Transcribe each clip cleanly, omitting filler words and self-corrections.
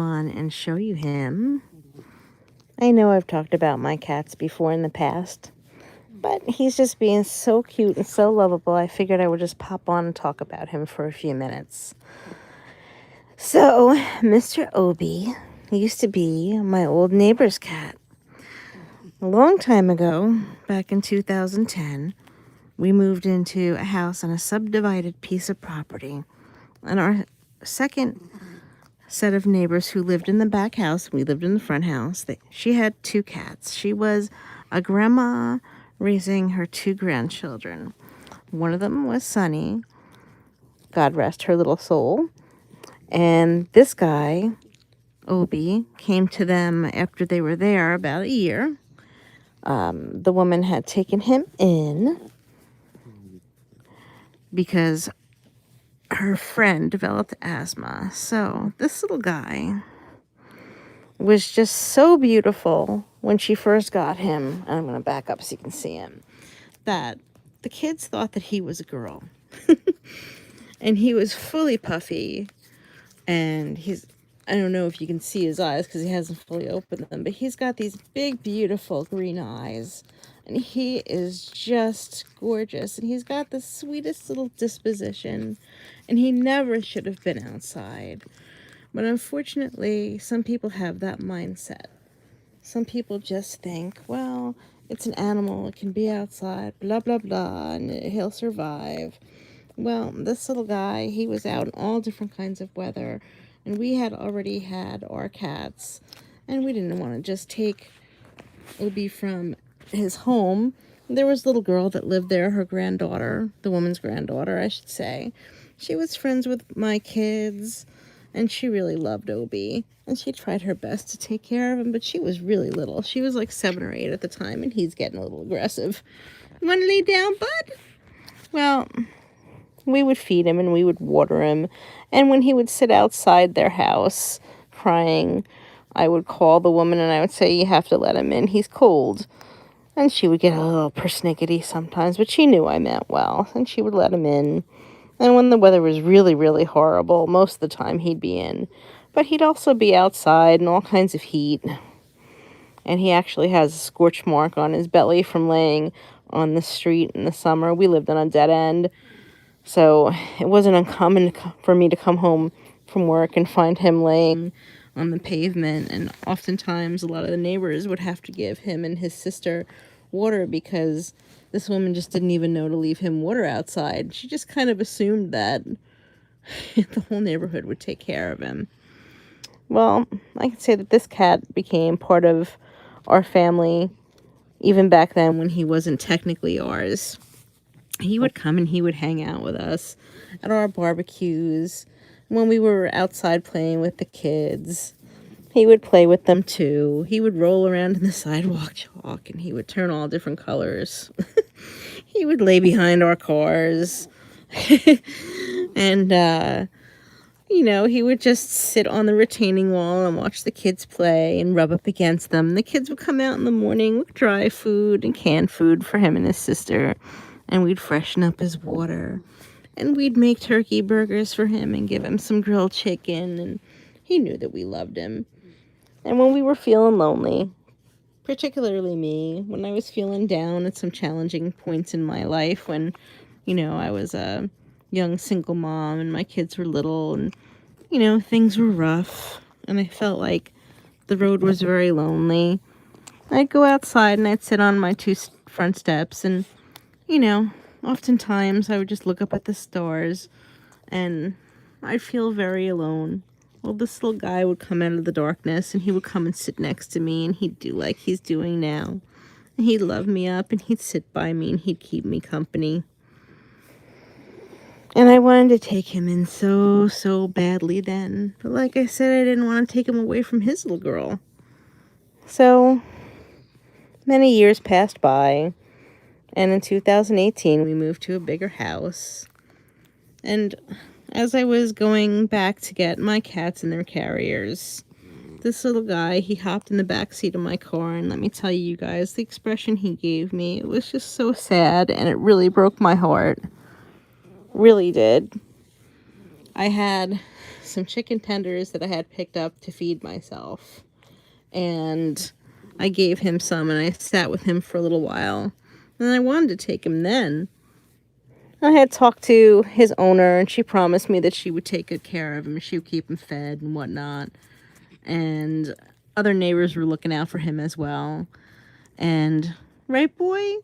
on and show you him. I know I've talked about my cats before in the past, but he's just being so cute and so lovable. I figured I would just pop on and talk about him for a few minutes. So, Mr. Obi used to be my old neighbor's cat. A long time ago, back in 2010, we moved into a house on a subdivided piece of property. And our second set of neighbors who lived in the back house, we lived in the front house, she had two cats. She was a grandma raising her two grandchildren. One of them was Sunny, God rest her little soul. And this guy, Obi, came to them after they were there about a year. The woman had taken him in because her friend developed asthma. So this little guy was just so beautiful when she first got him. And I'm going to back up so you can see him. That the kids thought that he was a girl. And he was fully puffy. And I don't know if you can see his eyes because he hasn't fully opened them, but he's got these big, beautiful green eyes. And he is just gorgeous. And he's got the sweetest little disposition. And he never should have been outside. But unfortunately, some people have that mindset. Some people just think, well, it's an animal. It can be outside, blah, blah, blah, and he'll survive. Well, this little guy, he was out in all different kinds of weather, and we had already had our cats, and we didn't want to just take Obi from his home. There was a little girl that lived there, her granddaughter, the woman's granddaughter, I should say. She was friends with my kids, and she really loved Obi, and she tried her best to take care of him, but she was really little. She was like 7 or 8 at the time, and he's getting a little aggressive. You want to lay down, bud? Well, we would feed him and we would water him. And when he would sit outside their house crying, I would call the woman and I would say, you have to let him in. He's cold. And she would get a little persnickety sometimes, but she knew I meant well. And she would let him in. And when the weather was really, really horrible, most of the time he'd be in. But he'd also be outside in all kinds of heat. And he actually has a scorch mark on his belly from laying on the street in the summer. We lived on a dead end. So it wasn't uncommon for me to come home from work and find him laying on the pavement. And oftentimes a lot of the neighbors would have to give him and his sister water because this woman just didn't even know to leave him water outside. She just kind of assumed that the whole neighborhood would take care of him. Well, I can say that this cat became part of our family even back then when he wasn't technically ours. He would come and he would hang out with us at our barbecues. When we were outside playing with the kids, he would play with them too. He would roll around in the sidewalk chalk and he would turn all different colors. He would lay behind our cars. And, he would just sit on the retaining wall and watch the kids play and rub up against them. The kids would come out in the morning with dry food and canned food for him and his sister. And we'd freshen up his water. And we'd make turkey burgers for him and give him some grilled chicken. And he knew that we loved him. And when we were feeling lonely, particularly me, when I was feeling down at some challenging points in my life when, I was a young single mom and my kids were little and, things were rough. And I felt like the road was very lonely. I'd go outside and I'd sit on my 2 front steps and oftentimes I would just look up at the stars and I'd feel very alone. Well, this little guy would come out of the darkness and he would come and sit next to me and he'd do like he's doing now. And he'd love me up and he'd sit by me and he'd keep me company. And I wanted to take him in so, so badly then. But like I said, I didn't want to take him away from his little girl. So many years passed by. And in 2018, we moved to a bigger house. And as I was going back to get my cats in their carriers, this little guy, he hopped in the back seat of my car. And let me tell you guys, the expression he gave me, it was just so sad. And it really broke my heart. Really did. I had some chicken tenders that I had picked up to feed myself. And I gave him some and I sat with him for a little while. And I wanted to take him then. I had talked to his owner and she promised me that she would take good care of him. She would keep him fed and whatnot. And other neighbors were looking out for him as well. And, right, boy?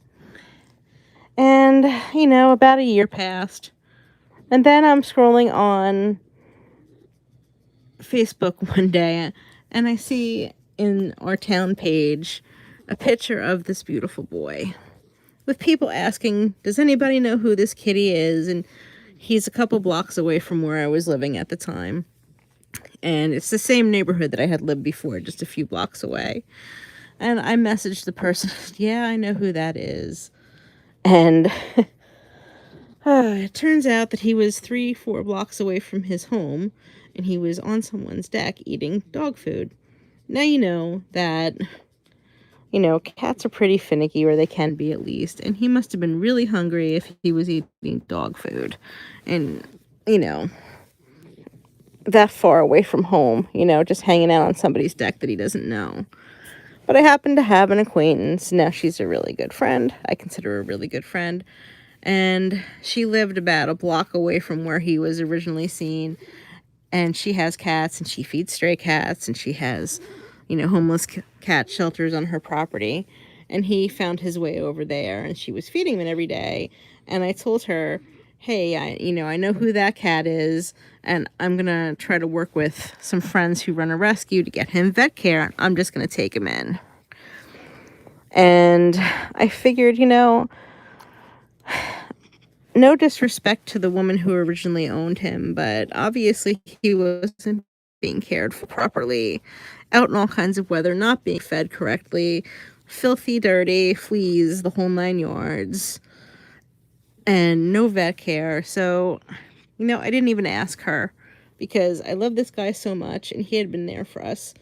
And, about a year passed. And then I'm scrolling on Facebook one day and I see in our town page a picture of this beautiful boy with people asking, does anybody know who this kitty is? And he's a couple blocks away from where I was living at the time. And it's the same neighborhood that I had lived before, just a few blocks away. And I messaged the person, yeah, I know who that is. And it turns out that he was 3-4 blocks away from his home, and he was on someone's deck eating dog food. Now you know that, cats are pretty finicky, or they can be at least, and he must have been really hungry if he was eating dog food. And, that far away from home, just hanging out on somebody's deck that he doesn't know. But I happen to have an acquaintance. Now she's a really good friend. I consider her a really good friend. And she lived about a block away from where he was originally seen. And she has cats and she feeds stray cats and she has, homeless cat shelters on her property. And he found his way over there and she was feeding him every day. And I told her, hey, I know who that cat is, and I'm going to try to work with some friends who run a rescue to get him vet care. I'm just going to take him in. And I figured, no disrespect to the woman who originally owned him, but obviously he wasn't being cared for properly, out in all kinds of weather, not being fed correctly, filthy, dirty, fleas, the whole 9 yards. And no vet care. So, I didn't even ask her because I love this guy so much and he had been there for us,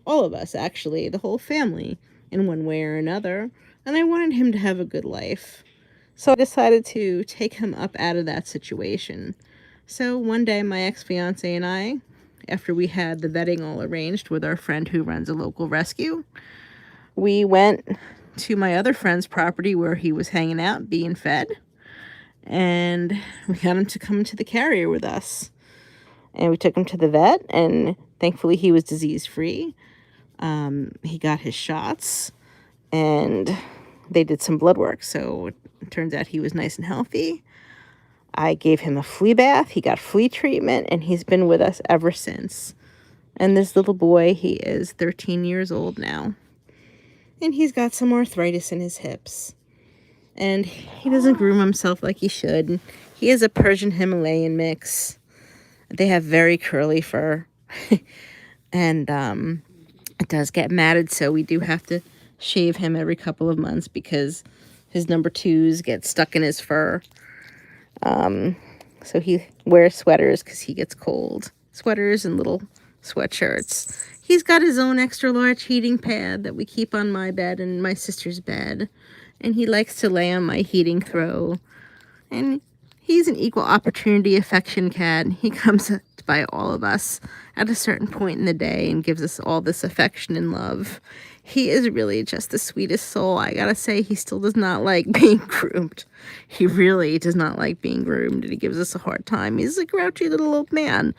all of us actually, the whole family in one way or another. And I wanted him to have a good life. So I decided to take him up out of that situation. So one day my ex-fiance and I, after we had the vetting all arranged with our friend who runs a local rescue, we went to my other friend's property where he was hanging out, being fed. And we got him to come to the carrier with us. And we took him to the vet, and thankfully he was disease-free. He got his shots, and they did some blood work. So it turns out he was nice and healthy. I gave him a flea bath. He got flea treatment, and he's been with us ever since. And this little boy, he is 13 years old now. And he's got some arthritis in his hips. And he doesn't groom himself like he should. He is a Persian Himalayan mix. They have very curly fur. And it does get matted, so we do have to shave him every couple of months because his number 2s get stuck in his fur. So he wears sweaters because he gets cold. Sweaters and little sweatshirts. He's got his own extra large heating pad that we keep on my bed and my sister's bed. And he likes to lay on my heating throw. And he's an equal opportunity affection cat. He comes by all of us at a certain point in the day and gives us all this affection and love. He is really just the sweetest soul. I gotta say, he still does not like being groomed. He really does not like being groomed, and he gives us a hard time. He's a grouchy little old man.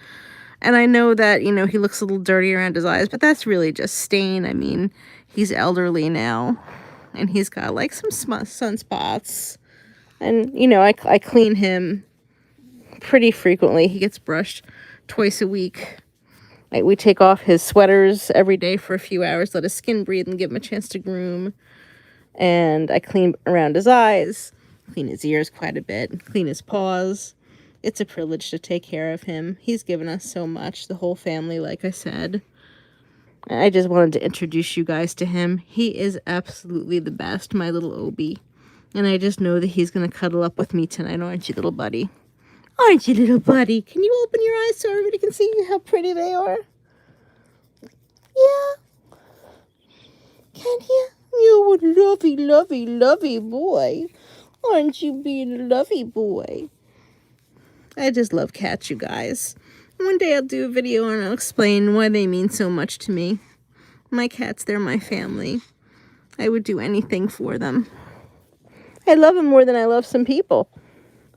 And I know that, he looks a little dirty around his eyes, but that's really just stain. I mean, he's elderly now. And he's got like some sunspots. And, I clean him pretty frequently. He gets brushed twice a week. Like, we take off his sweaters every day for a few hours, let his skin breathe and give him a chance to groom. And I clean around his eyes, clean his ears quite a bit, clean his paws. It's a privilege to take care of him. He's given us so much, the whole family, like I said. I just wanted to introduce you guys to him. He is absolutely the best, my little Obi. And I just know that he's going to cuddle up with me tonight, aren't you, little buddy? Aren't you, little buddy? Can you open your eyes so everybody can see how pretty they are? Yeah? Can you? You're a lovey, lovey, lovey boy. Aren't you being a lovey boy? I just love cats, you guys. One day I'll do a video and I'll explain why they mean so much to me. My cats, they're my family. I would do anything for them. I love them more than I love some people.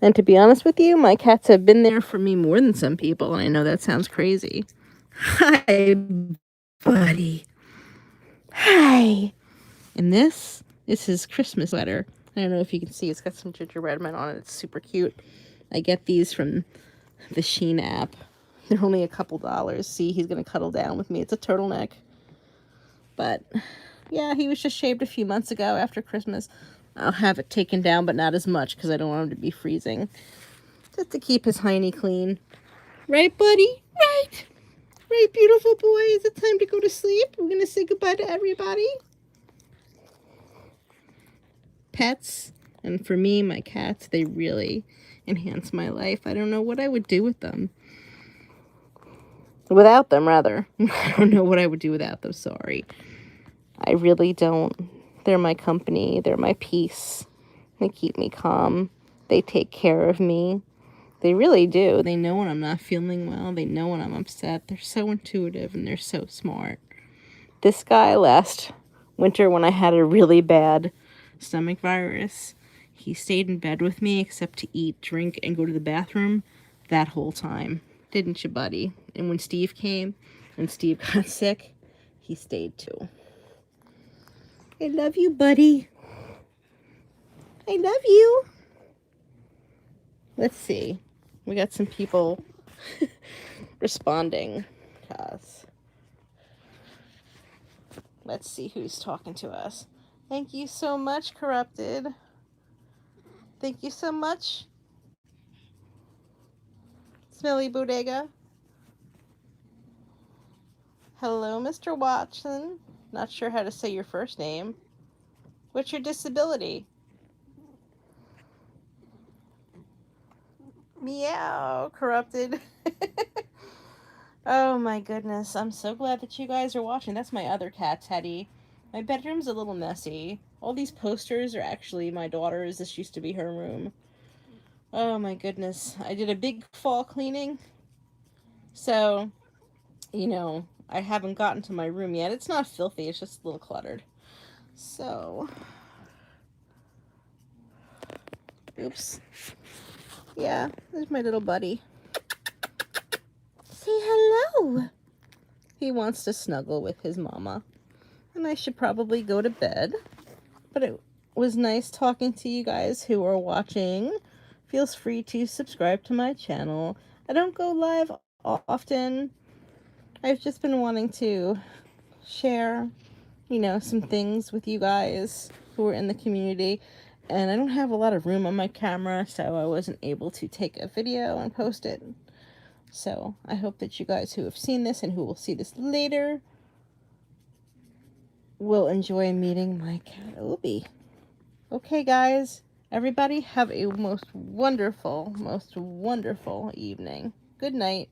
And to be honest with you, my cats have been there for me more than some people. And I know that sounds crazy. Hi, buddy. Hi. And this is his Christmas sweater. I don't know if you can see. It's got some gingerbread on it. It's super cute. I get these from the Shein app. They're only a couple dollars. See, he's going to cuddle down with me. It's a turtleneck. But, yeah, he was just shaved a few months ago after Christmas. I'll have it taken down, but not as much because I don't want him to be freezing. Just to keep his hiney clean. Right, buddy? Right. Right, beautiful boy. Is it time to go to sleep? We're going to say goodbye to everybody. Pets, and for me, my cats, they really enhance my life. I don't know what I would do with them. Without them, rather. I don't know what I would do without them, sorry. I really don't. They're my company. They're my peace. They keep me calm. They take care of me. They really do. They know when I'm not feeling well. They know when I'm upset. They're so intuitive and they're so smart. This guy, last winter when I had a really bad stomach virus, he stayed in bed with me except to eat, drink, and go to the bathroom that whole time. Didn't you, buddy? And when Steve came and Steve got sick, he stayed too. I love you, buddy. I love you. Let's see. We got some people responding. Let's see who's talking to us. Thank you so much, Corrupted. Thank you so much, Smelly Bodega. Hello, Mr. Watson. Not sure how to say your first name. What's your disability? Meow, Corrupted. Oh my goodness, I'm so glad that you guys are watching. That's my other cat, Teddy. My bedroom's a little messy. All these posters are actually my daughter's. This used to be her room. Oh my goodness. I did a big fall cleaning. So, you know, I haven't gotten to my room yet. It's not filthy, it's just a little cluttered. So, oops. Yeah, there's my little buddy. Say hello. He wants to snuggle with his mama. And I should probably go to bed. But it was nice talking to you guys who are watching. Feels free to subscribe to my channel. I don't go live often. I've just been wanting to share, you know, some things with you guys who are in the community. And I don't have a lot of room on my camera, so I wasn't able to take a video and post it. So I hope that you guys who have seen this and who will see this later will enjoy meeting my cat Obi. Okay, guys, everybody have a most wonderful evening. Good night.